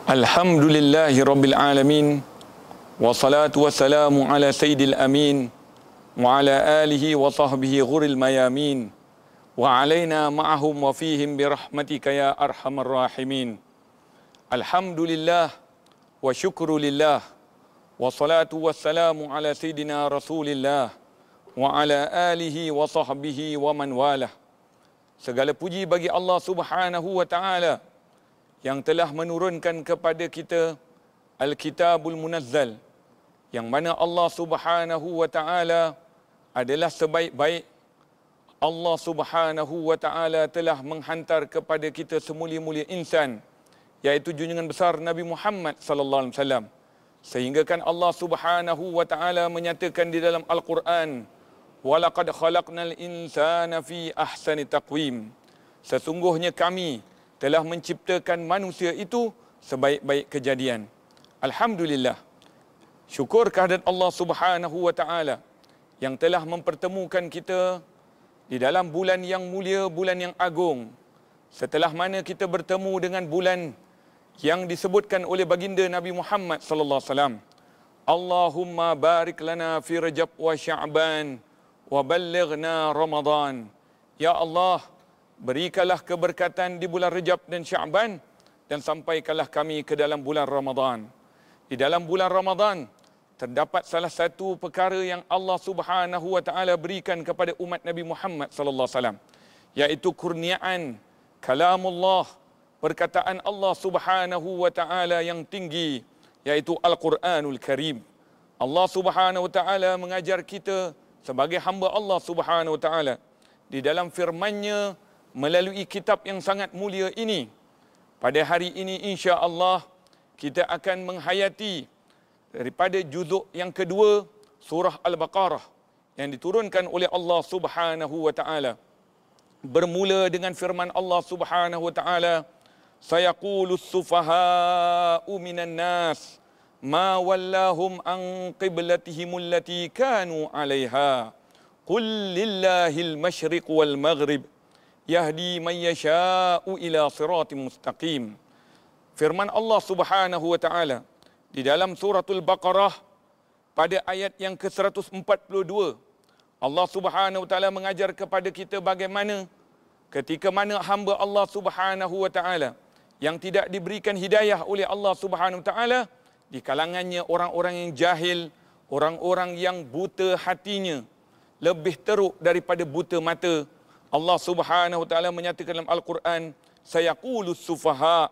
Alhamdulillahi Rabbil Alamin. Wassalatu wassalamu ala Sayyidil Amin. Wa ala alihi wa sahbihi ghuril mayamin. Wa alaina ma'ahum wa fihim birahmatika ya arhamar rahimin. Alhamdulillah wa syukrulillah. Wassalatu wassalamu ala Sayyidina Rasulillah. Wa ala alihi wa sahbihi wa man walah. Segala puji bagi Allah Subhanahu wa Ta'ala yang telah menurunkan kepada kita Al-Kitabul Munazzal, yang mana Allah Subhanahu wa Ta'ala adalah sebaik-baik. Allah Subhanahu wa Ta'ala telah menghantar kepada kita semulia-mulia insan, yaitu junjungan besar Nabi Muhammad sallallahu alaihi wasallam. Sehingga kan Allah Subhanahu wa Ta'ala menyatakan di dalam Al-Quran, "Walaqad khalaqnal insana fi ahsani taqwim." Sesungguhnya kami telah menciptakan manusia itu sebaik-baik kejadian. Alhamdulillah. Syukur kehadirat Allah Subhanahu wa Ta'ala yang telah mempertemukan kita di dalam bulan yang mulia, bulan yang agung. Setelah mana kita bertemu dengan bulan yang disebutkan oleh baginda Nabi Muhammad sallallahu alaihi wasallam, Allahumma barik lana fi Rajab wa Sya'ban wa ballighna Ramadan. Ya Allah, berikanlah keberkatan di bulan Rajab dan Sya'ban dan sampaikanlah kami ke dalam bulan Ramadan. Di dalam bulan Ramadan terdapat salah satu perkara yang Allah Subhanahu wa Ta'ala berikan kepada umat Nabi Muhammad sallallahu alaihi wasallam, yaitu kurniaan kalamullah, perkataan Allah Subhanahu wa Ta'ala yang tinggi, yaitu Al-Quranul Karim. Allah Subhanahu wa Ta'ala mengajar kita sebagai hamba Allah Subhanahu wa Ta'ala di dalam firman-Nya melalui kitab yang sangat mulia ini. Pada hari ini insya-Allah kita akan menghayati daripada juzuk yang kedua surah Al-Baqarah yang diturunkan oleh Allah Subhanahu wa Ta'ala. Bermula dengan firman Allah Subhanahu wa Ta'ala, "Sayaqulus sufaha'u minan nas ma wallahum an qiblatihim allati kanu 'alaiha. Qul lillahil masyriq wal maghrib. Yahdi man yasha'u ila siratim mustaqim." Firman Allah Subhanahu wa Ta'ala di dalam suratul Baqarah pada ayat yang ke-142. Allah Subhanahu wa Ta'ala mengajar kepada kita bagaimana ketika mana hamba Allah Subhanahu wa Ta'ala yang tidak diberikan hidayah oleh Allah Subhanahu wa Ta'ala, di kalangannya orang-orang yang jahil, orang-orang yang buta hatinya, lebih teruk daripada buta mata. Allah Subhanahu wa Ta'ala menyatakan dalam Al-Quran, "Sayaqulus sufaha."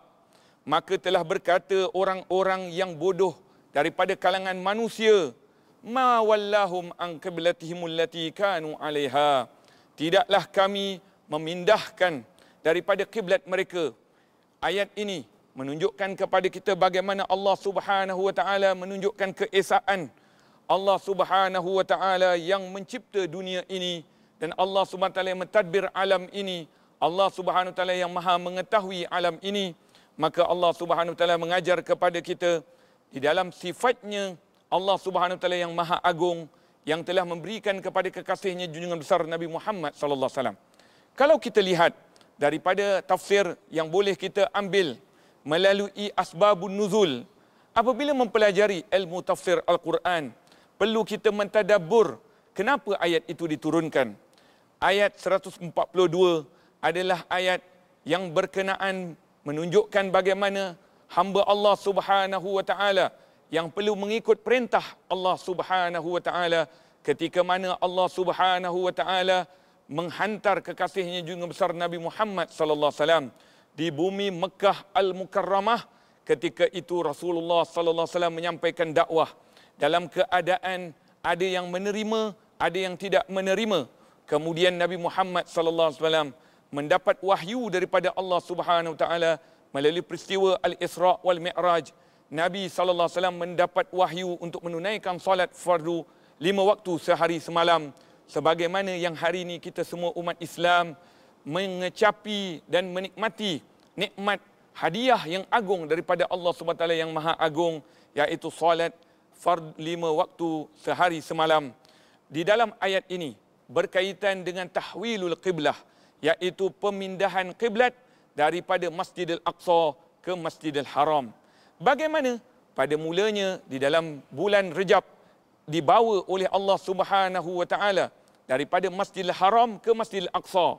Maka telah berkata orang-orang yang bodoh daripada kalangan manusia, "Ma wallahum an qiblatihim allati kanu 'alaiha." Tidaklah kami memindahkan daripada kiblat mereka. Ayat ini menunjukkan kepada kita bagaimana Allah Subhanahu wa Ta'ala menunjukkan keesaan Allah Subhanahu wa Ta'ala yang mencipta dunia ini, dan Allah Subhanahu wa Ta'ala yang mentadbir alam ini, Allah Subhanahu wa Ta'ala yang maha mengetahui alam ini. Maka Allah Subhanahu wa Ta'ala mengajar kepada kita di dalam sifatnya Allah Subhanahu wa Ta'ala yang maha agung, yang telah memberikan kepada kekasihnya junjungan besar Nabi Muhammad sallallahu alaihi wasallam. Kalau kita lihat daripada tafsir yang boleh kita ambil melalui asbabun nuzul, apabila mempelajari ilmu tafsir Al-Quran, perlu kita mentadabbur kenapa ayat itu diturunkan. Ayat 142 adalah ayat yang berkenaan menunjukkan bagaimana hamba Allah Subhanahu wa Ta'ala yang perlu mengikut perintah Allah Subhanahu wa Ta'ala ketika mana Allah Subhanahu wa Ta'ala menghantar kekasihnya junjungan besar Nabi Muhammad sallallahu alaihi wasallam di bumi Mekah Al-Mukarramah. Ketika itu Rasulullah sallallahu alaihi wasallam menyampaikan dakwah dalam keadaan ada yang menerima, ada yang tidak menerima. Kemudian Nabi Muhammad sallallahu alaihi wasallam mendapat wahyu daripada Allah Subhanahu wa Ta'ala melalui peristiwa Al-Isra wal Mi'raj. Nabi sallallahu alaihi wasallam mendapat wahyu untuk menunaikan salat fardu 5 waktu sehari semalam, sebagaimana yang hari ini kita semua umat Islam mengecapi dan menikmati nikmat hadiah yang agung daripada Allah Subhanahu wa Ta'ala yang maha agung, yaitu salat fardu 5 waktu sehari semalam. Di dalam ayat ini berkaitan dengan tahwilul qiblah, yaitu pemindahan kiblat daripada Masjidil Aqsa ke Masjidil Haram. Bagaimana? Pada mulanya di dalam bulan Rejab dibawa oleh Allah Subhanahu wa taala daripada Masjidil Haram ke Masjidil Aqsa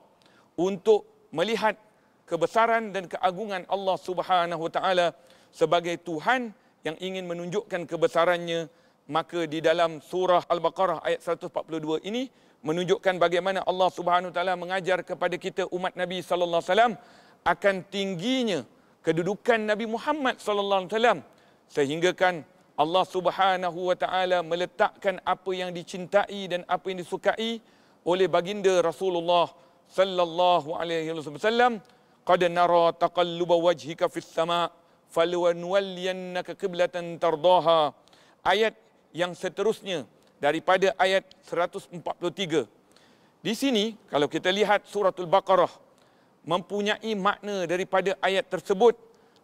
untuk melihat kebesaran dan keagungan Allah Subhanahu wa taala sebagai Tuhan yang ingin menunjukkan kebesarannya. Maka di dalam surah Al-Baqarah ayat 142 ini menunjukkan bagaimana Allah Subhanahu wa taala mengajar kepada kita umat Nabi sallallahu alaihi wasallam akan tingginya kedudukan Nabi Muhammad sallallahu alaihi wasallam, sehingga kan Allah Subhanahu wa taala meletakkan apa yang dicintai dan apa yang disukai oleh baginda Rasulullah sallallahu alaihi wasallam. Qad nara taqalluba wajhika fis sama' falnuwalliyannaka qiblatan tardaha. Ayat yang seterusnya daripada ayat 143. Di sini kalau kita lihat suratul Baqarah mempunyai makna daripada ayat tersebut.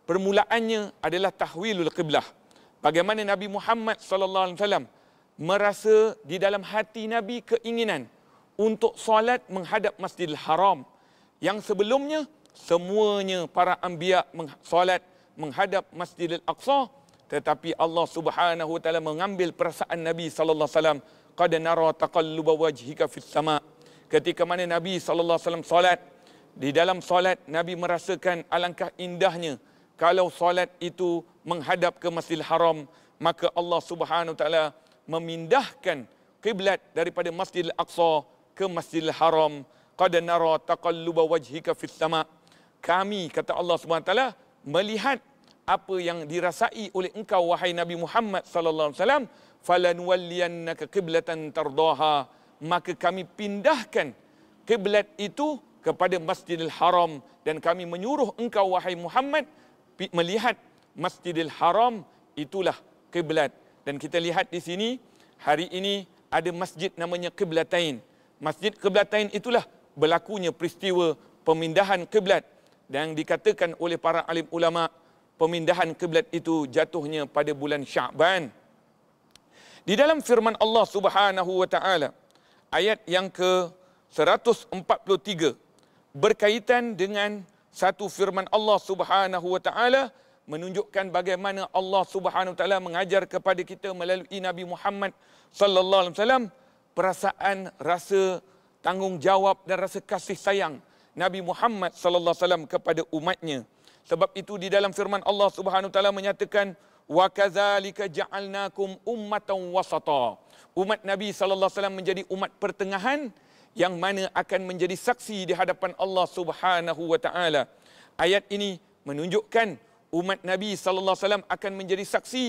Permulaannya adalah tahwilul qiblah. Bagaimana Nabi Muhammad sallallahu alaihi wasallam merasa di dalam hati Nabi keinginan untuk solat menghadap Masjidil Haram, yang sebelumnya semuanya para anbiya solat menghadap Masjidil Aqsa, tetapi Allah Subhanahu wa taala mengambil perasaan Nabi sallallahu alaihi wasallam. Qad nara taqalluba wajhika fis sama'. Ketika mana Nabi sallallahu alaihi wasallam solat, di dalam solat Nabi merasakan alangkah indahnya kalau solat itu menghadap ke Masjidil Haram, maka Allah Subhanahu wa taala memindahkan kiblat daripada Masjidil Aqsa ke Masjidil Haram. Qad nara taqalluba wajhika fis sama'. Kami, kata Allah Subhanahu wa taala, melihat apa yang dirasai oleh engkau wahai Nabi Muhammad sallallahu alaihi wasallam, falanwalliyannaka qiblatan tardaha, maka kami pindahkan kiblat itu kepada Masjidil Haram, dan kami menyuruh engkau wahai Muhammad melihat Masjidil Haram itulah kiblat. Dan kita lihat di sini hari ini ada masjid namanya Qiblatain. Masjid Qiblatain itulah berlakunya peristiwa pemindahan kiblat, dan dikatakan oleh para alim ulama pemindahan kiblat itu jatuhnya pada bulan Sya'ban. Di dalam firman Allah Subhanahu wa taala ayat yang ke-143 berkaitan dengan satu firman Allah Subhanahu wa taala menunjukkan bagaimana Allah Subhanahu wa taala mengajar kepada kita melalui Nabi Muhammad sallallahu alaihi wasallam perasaan, rasa tanggungjawab dan rasa kasih sayang Nabi Muhammad sallallahu alaihi wasallam kepada umatnya. Sebab itu di dalam firman Allah Subhanahu wa taala menyatakan wa kadzalika ja'alnakum ummatan wasata. Umat Nabi sallallahu alaihi wasallam menjadi umat pertengahan yang mana akan menjadi saksi di hadapan Allah Subhanahu wa taala. Ayat ini menunjukkan umat Nabi sallallahu alaihi wasallam akan menjadi saksi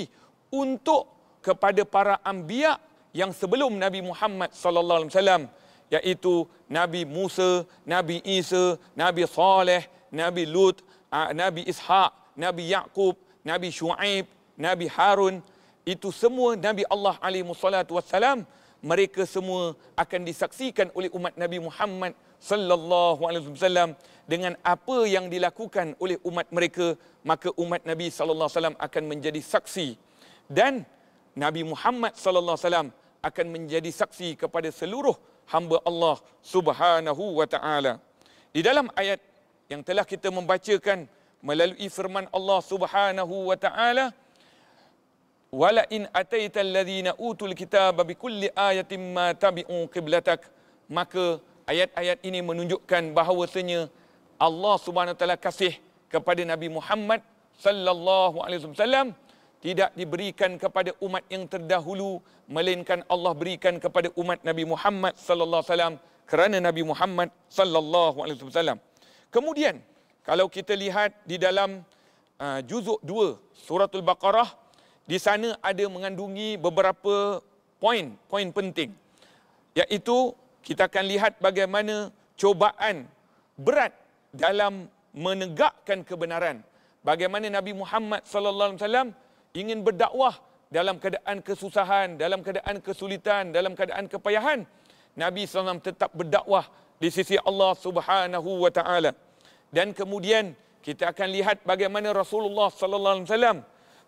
untuk kepada para anbiya yang sebelum Nabi Muhammad sallallahu alaihi wasallam, iaitu Nabi Musa, Nabi Isa, Nabi Saleh, Nabi Lut, Nabi Ishaq, Nabi Yaqub, Nabi Shu'aib, Nabi Harun. Itu semua Nabi Allah alaihi wassalatu wassalam, mereka semua akan disaksikan oleh umat Nabi Muhammad sallallahu alaihi wasallam dengan apa yang dilakukan oleh umat mereka, maka umat Nabi sallallahu alaihi wasallam akan menjadi saksi, dan Nabi Muhammad sallallahu alaihi wasallam akan menjadi saksi kepada seluruh hamba Allah Subhanahu wa taala. Di dalam ayat yang telah kita membacakan melalui firman Allah Subhanahu wa taala, wala in ataita alladhina utul kitaba bikulli ayatin ma tabi'u qiblatak, maka ayat-ayat ini menunjukkan bahawasanya Allah Subhanahu wa taala kasih kepada Nabi Muhammad sallallahu alaihi wasallam tidak diberikan kepada umat yang terdahulu, melainkan Allah berikan kepada umat Nabi Muhammad sallallahu alaihi wasallam kerana Nabi Muhammad sallallahu alaihi wasallam. Kemudian kalau kita lihat di dalam juzuk 2 suratul Baqarah, di sana ada mengandungi beberapa poin penting, iaitu kita akan lihat bagaimana cobaan berat dalam menegakkan kebenaran. Bagaimana Nabi Muhammad sallallahu alaihi wasallam ingin berdakwah dalam keadaan kesusahan, dalam keadaan kesulitan, dalam keadaan kepayahan. Nabi SAW tetap berdakwah di sisi Allah Subhanahu wa taala. Dan kemudian kita akan lihat bagaimana Rasulullah sallallahu alaihi wasallam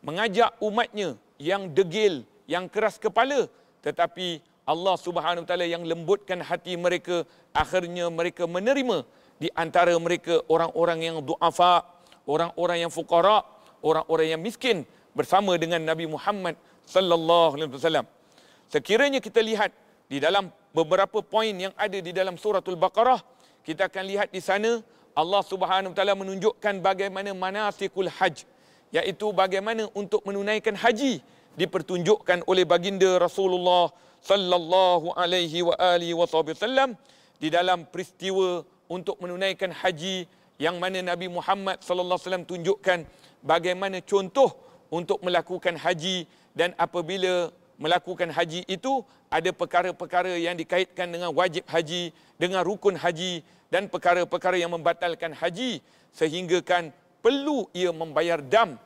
mengajak umatnya yang degil, yang keras kepala, tetapi Allah Subhanahu wa taala yang lembutkan hati mereka, akhirnya mereka menerima di antara mereka orang-orang yang duafa, orang-orang yang fuqara, orang-orang yang miskin bersama dengan Nabi Muhammad sallallahu alaihi wasallam. Sekiranya kita lihat di dalam beberapa poin yang ada di dalam suratul Baqarah, kita akan lihat di sana Allah Subhanahu wa taala menunjukkan bagaimana manasikul hajj, iaitu bagaimana untuk menunaikan haji dipertunjukkan oleh baginda Rasulullah sallallahu alaihi wa alihi wasallam di dalam peristiwa untuk menunaikan haji yang mana Nabi Muhammad sallallahu alaihi wasallam tunjukkan bagaimana contoh untuk melakukan haji, dan apabila melakukan haji itu ada perkara-perkara yang dikaitkan dengan wajib haji, dengan rukun haji dan perkara-perkara yang membatalkan haji sehingga kan perlu ia membayar dam.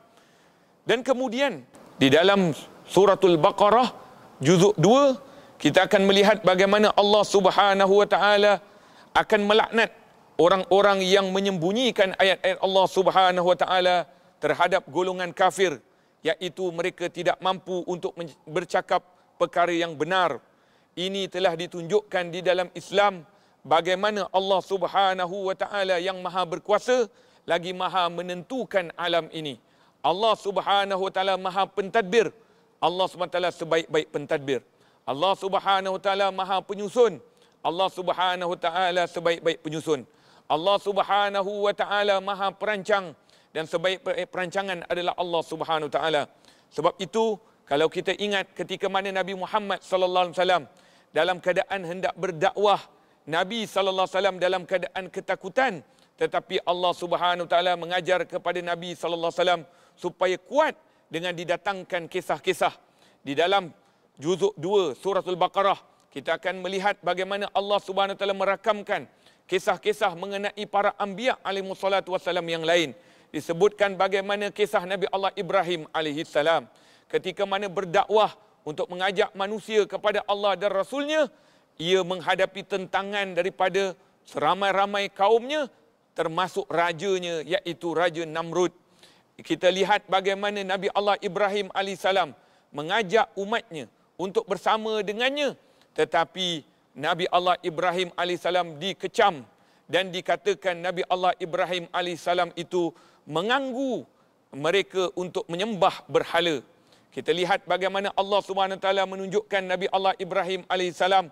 Dan kemudian di dalam suratul Baqarah juzuk 2 kita akan melihat bagaimana Allah Subhanahu wa taala akan melaknat orang-orang yang menyembunyikan ayat-ayat Allah Subhanahu wa taala terhadap golongan kafir, iaitu mereka tidak mampu untuk bercakap perkara yang benar. Ini telah ditunjukkan di dalam Islam bagaimana Allah Subhanahu wa taala yang maha berkuasa lagi maha menentukan alam ini. Allah Subhanahu wa taala maha pentadbir. Allah Subhanahu wa taala sebaik-baik pentadbir. Allah Subhanahu wa taala maha penyusun. Allah Subhanahu wa taala sebaik-baik penyusun. Allah Subhanahu wa taala maha perancang, dan sebaik-baik perancangan adalah Allah Subhanahu wa taala. Sebab itu kalau kita ingat ketika mana Nabi Muhammad sallallahu alaihi wasallam dalam keadaan hendak berdakwah, Nabi sallallahu alaihi wasallam dalam keadaan ketakutan, tetapi Allah Subhanahu wa taala mengajar kepada Nabi sallallahu alaihi wasallam supaya kuat dengan didatangkan kisah-kisah. Di dalam juzuk 2 suratul Baqarah kita akan melihat bagaimana Allah Subhanahu wa taala merakamkan kisah-kisah mengenai para anbiya alaihi wassalatu wassalam yang lain. Disebutkan bagaimana kisah Nabi Allah Ibrahim alaihi salam ketika mana berdakwah untuk mengajak manusia kepada Allah dan Rasulnya, ia menghadapi tentangan daripada seramai-ramai kaumnya, termasuk rajanya, iaitu Raja Namrud. Kita lihat bagaimana Nabi Allah Ibrahim AS mengajak umatnya untuk bersama dengannya, tetapi Nabi Allah Ibrahim AS dikecam dan dikatakan Nabi Allah Ibrahim AS itu mengganggu mereka untuk menyembah berhala. Kita lihat bagaimana Allah Subhanahu wa taala menunjukkan Nabi Allah Ibrahim alaihissalam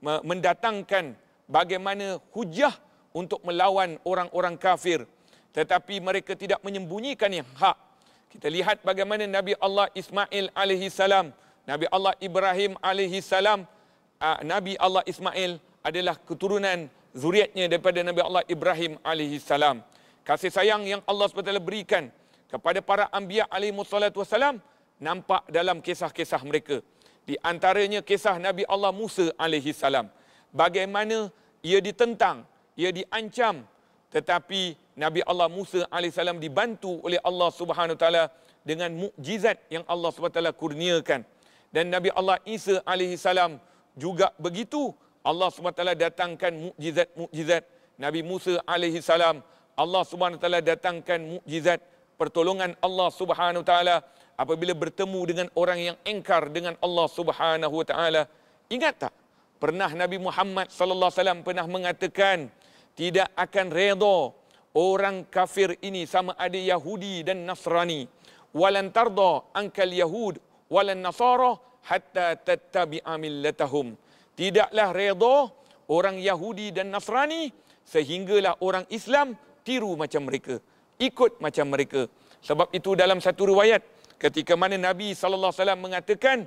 mendatangkan bagaimana hujah untuk melawan orang-orang kafir, tetapi mereka tidak menyembunyikan yang hak. Kita lihat bagaimana Nabi Allah Ismail alaihissalam, Nabi Allah Ibrahim alaihissalam, Nabi Allah Ismail adalah keturunan zuriatnya daripada Nabi Allah Ibrahim alaihissalam. Kasih sayang yang Allah SWT berikan kepada para anbiya alaihi wassalatu wassalam nampak dalam kisah-kisah mereka. Di antaranya kisah Nabi Allah Musa alaihi salam. Bagaimana ia ditentang, ia diancam, tetapi Nabi Allah Musa alaihi salam dibantu oleh Allah Subhanahu wa taala dengan mukjizat yang Allah Subhanahu wa taala kurniakan. Dan Nabi Allah Isa alaihi salam juga begitu. Allah Subhanahu wa taala datangkan mukjizat-mukjizat. Nabi Musa alaihi salam, Allah Subhanahu wa taala datangkan mukjizat pertolongan Allah Subhanahu wa taala apabila bertemu dengan orang yang engkar dengan Allah Subhanahu wa taala. Ingat tak? Pernah Nabi Muhammad sallallahu alaihi wasallam pernah mengatakan tidak akan redha orang kafir ini sama ada Yahudi dan Nasrani. Walan tarda ankal yahud walan nasara hatta tattabi'a millatahum. Tidaklah redha orang Yahudi dan Nasrani sehinggalah orang Islam tiru macam mereka, ikut macam mereka. Sebab itu dalam satu riwayat ketika mana Nabi sallallahu alaihi wasallam mengatakan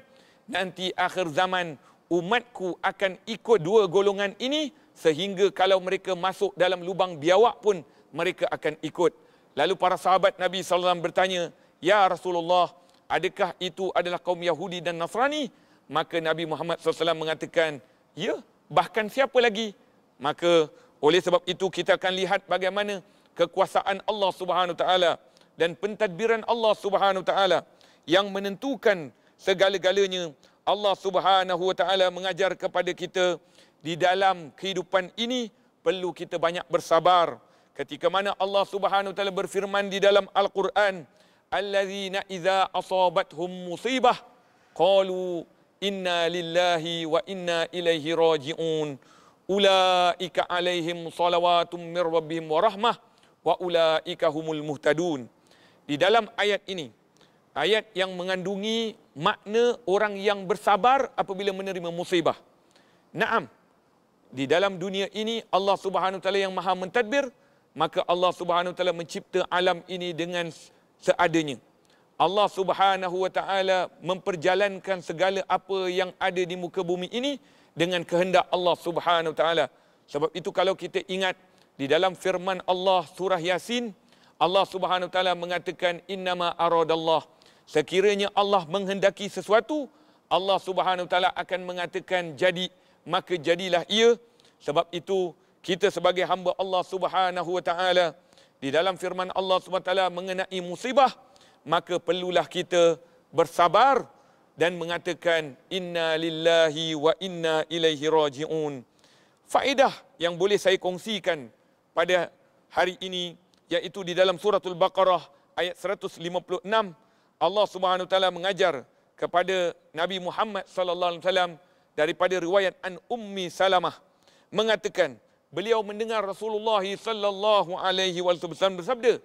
nanti akhir zaman umatku akan ikut dua golongan ini sehingga kalau mereka masuk dalam lubang biawak pun mereka akan ikut. Lalu para sahabat Nabi sallallahu alaihi wasallam bertanya, "Ya Rasulullah, adakah itu adalah kaum Yahudi dan Nasrani?" Maka Nabi Muhammad sallallahu alaihi wasallam mengatakan, "Ya, bahkan siapa lagi?" Maka oleh sebab itu kita akan lihat bagaimana kekuasaan Allah Subhanahu wa taala dan pentadbiran Allah Subhanahu wa taala yang menentukan segala-galanya. Allah Subhanahu wa taala mengajar kepada kita di dalam kehidupan ini perlu kita banyak bersabar. Ketika mana Allah Subhanahu wa taala berfirman di dalam Al-Quran, "Allazina idza asabathum musibah qalu inna lillahi wa inna ilaihi raji'un. Ulaika alaihim salawatum mir rabbihim wa rahmah wa ulaika humul muhtadun." di dalam ayat ini, ayat yang mengandungi makna orang yang bersabar apabila menerima musibah. Naam, di dalam dunia ini Allah Subhanahu Wa Taala yang Maha mentadbir, maka Allah Subhanahu Wa Taala mencipta alam ini dengan seadanya. Allah Subhanahu Wa Taala memperjalankan segala apa yang ada di muka bumi ini dengan kehendak Allah Subhanahu Wa Taala. Sebab itu kalau kita ingat di dalam firman Allah surah Yasin, Allah Subhanahu Wa Taala mengatakan innama aradallah. Sekiranya Allah menghendaki sesuatu, Allah Subhanahu Wa Taala akan mengatakan jadi, maka jadilah ia. Sebab itu kita sebagai hamba Allah Subhanahu Wa Taala, di dalam firman Allah Subhanahu Wa Taala mengenai musibah, maka perlulah kita bersabar dan mengatakan inna lillahi wa inna ilaihi raji'un. Faedah yang boleh saya kongsikan pada hari ini iaitu di dalam suratul Baqarah ayat 156, Allah Subhanahu Wa Taala mengajar kepada Nabi Muhammad sallallahu alaihi wasallam daripada riwayat an Ummi Salamah mengatakan beliau mendengar Rasulullah sallallahu alaihi wasallam bersabda,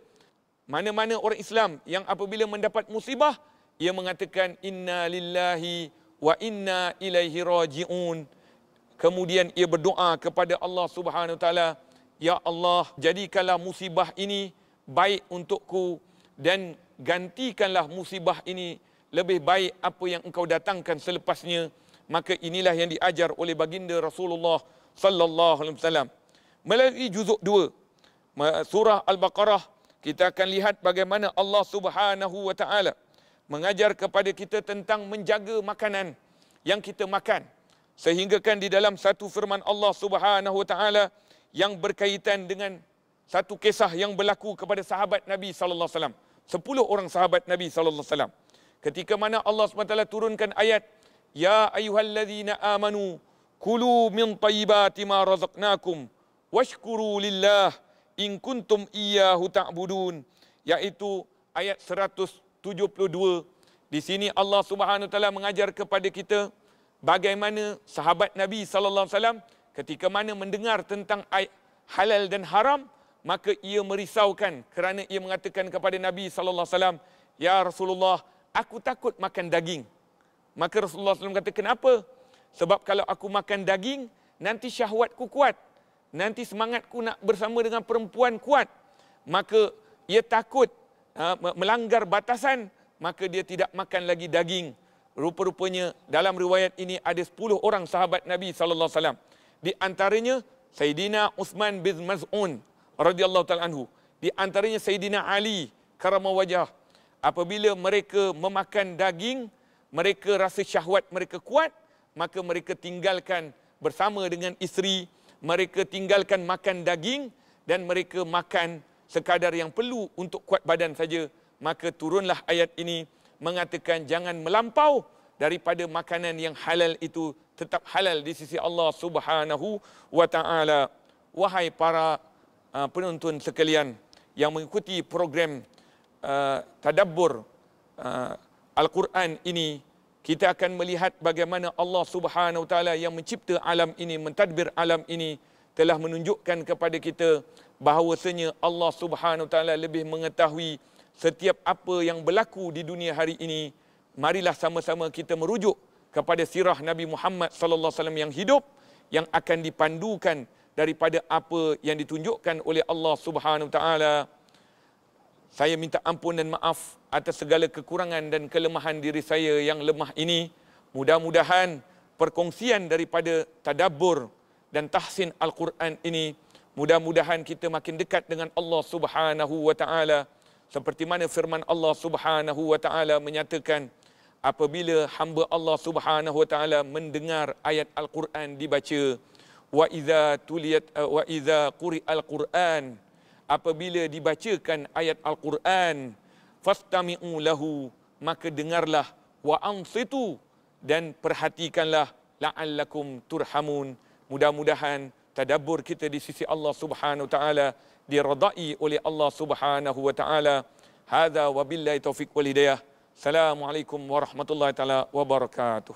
mana-mana orang Islam yang apabila mendapat musibah, ia mengatakan inna lillahi wa inna ilaihi raji'un. Kemudian ia berdoa kepada Allah Subhanahu Wa Taala, ya Allah, jadikanlah musibah ini baik untukku dan gantikanlah musibah ini lebih baik apa yang engkau datangkan selepasnya. Maka inilah yang diajar oleh baginda Rasulullah sallallahu alaihi wasallam. Melalui juzuk 2 surah Al-Baqarah, kita akan lihat bagaimana Allah Subhanahu Wa Taala mengajar kepada kita tentang menjaga makanan yang kita makan. Sehinggakan di dalam satu firman Allah Subhanahu Wa Taala yang berkaitan dengan satu kisah yang berlaku kepada sahabat Nabi sallallahu alaihi wasallam. 10 orang sahabat Nabi sallallahu alaihi wasallam. Ketika mana Allah Subhanahu Wa Taala turunkan ayat, ya ayyuhalladzina amanu kulu min thayyibati ma razaqnakum washkuru lillah in kuntum iyyahu ta'budun, yaitu ayat 172. Di sini Allah Subhanahu Wa Taala mengajar kepada kita bagaimana sahabat Nabi sallallahu alaihi wasallam ketika mana mendengar tentang ayat halal dan haram, maka ia merisaukan kerana ia mengatakan kepada Nabi sallallahu alaihi wasallam, ya Rasulullah, aku takut makan daging. Maka Rasulullah SAW kata, kenapa? Sebab kalau aku makan daging, nanti syahwatku kuat. Nanti semangatku nak bersama dengan perempuan kuat. Maka ia takut melanggar batasan, maka dia tidak makan lagi daging. Rupa-rupanya dalam riwayat ini ada 10 orang sahabat Nabi SAW. Di antaranya Sayyidina Uthman bin Maz'un radhiyallahu ta'ala anhu. Di antaranya Sayyidina Ali karamah wajah. Apabila mereka memakan daging, mereka rasa syahwat mereka kuat, maka mereka tinggalkan bersama dengan isteri, mereka tinggalkan makan daging dan mereka makan sekadar yang perlu untuk kuat badan saja. Maka turunlah ayat ini mengatakan jangan melampau daripada makanan yang halal itu tetap halal di sisi Allah Subhanahu Wa Taala. Wahai para penonton sekalian yang mengikuti program tadabbur Al-Quran ini, kita akan melihat bagaimana Allah Subhanahu Wa Taala yang mencipta alam ini, mentadbir alam ini, telah menunjukkan kepada kita bahawasanya Allah Subhanahu Wa Taala lebih mengetahui setiap apa yang berlaku di dunia hari ini. Marilah sama-sama kita merujuk kepada sirah Nabi Muhammad sallallahu alaihi wasallam yang hidup, yang akan dipandukan daripada apa yang ditunjukkan oleh Allah Subhanahu Wa Taala. Saya minta ampun dan maaf atas segala kekurangan dan kelemahan diri saya yang lemah ini. Mudah-mudahan perkongsian daripada tadabbur dan tahsin Al-Quran ini, mudah-mudahan kita makin dekat dengan Allah Subhanahu Wa Taala. Seperti mana firman Allah Subhanahu Wa Taala menyatakan, apabila hamba Allah Subhanahu Wa Taala mendengar ayat Al-Quran dibaca, wa idza quri'al Quran, apabila dibacakan ayat Al-Quran, fastami'u lahu, maka dengarlah, wa ansitu, dan perhatikanlah, la'allakum turhamun. Mudah-mudahan tadabbur kita di sisi Allah Subhanahu Wa Taala diradai oleh Allah Subhanahu Wa Taala. Hadza wa billahi taufiq wal hidayah. Assalamualaikum warahmatullahi taala wabarakatuh.